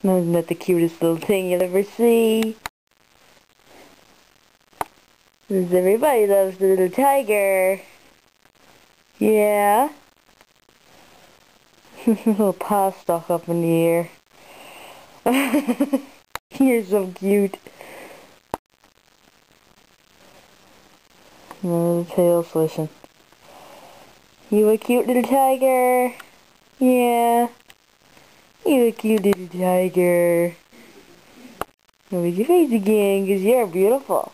Isn't that the cutest little thing you'll ever see? Because everybody loves the little tiger. Yeah? Little paw stuck up in the air. You're so cute. Little tail swishing. You a cute little tiger. Yeah. You a cute little tiger. Look at your face again, because you're beautiful.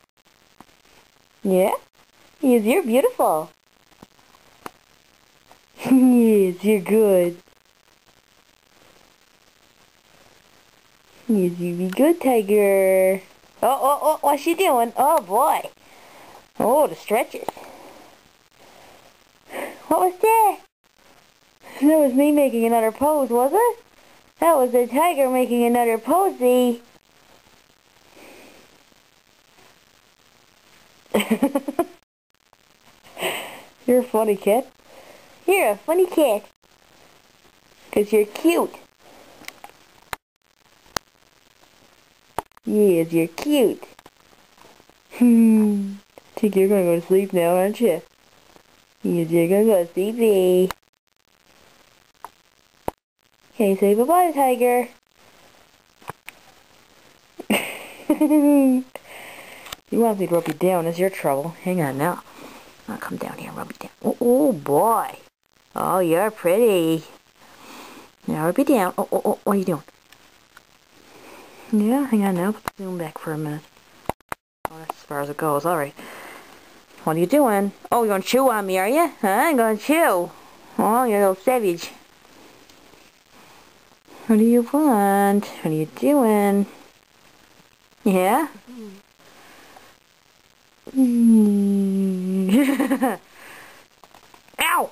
Yeah? Yes, you're beautiful. Yes, you're good. Yes, you be good, tiger. Oh, what's she doing? Oh, boy. Oh, the stretches. What was that? That was me making another pose, was it? That was the tiger making another posy. You're a funny cat. You're a funny cat. 'Cause you're cute. Yes, you're cute. Think you're gonna go to sleep now, aren't you? Yes, you're gonna go to sleepy. Okay, say bye-bye, tiger. You want me to rub you down, is your trouble. Hang on now. I'll come down here and rub you down. Oh boy. Oh, you're pretty. Now rub you down. Oh, what are you doing? Yeah, hang on now. Put the zoom back for a minute. Oh, that's as far as it goes. Alright. What are you doing? Oh, you're gonna chew on me, are you? Huh? I'm gonna chew. Oh, you're a little savage. What do you want? What are you doing? Yeah? Ow!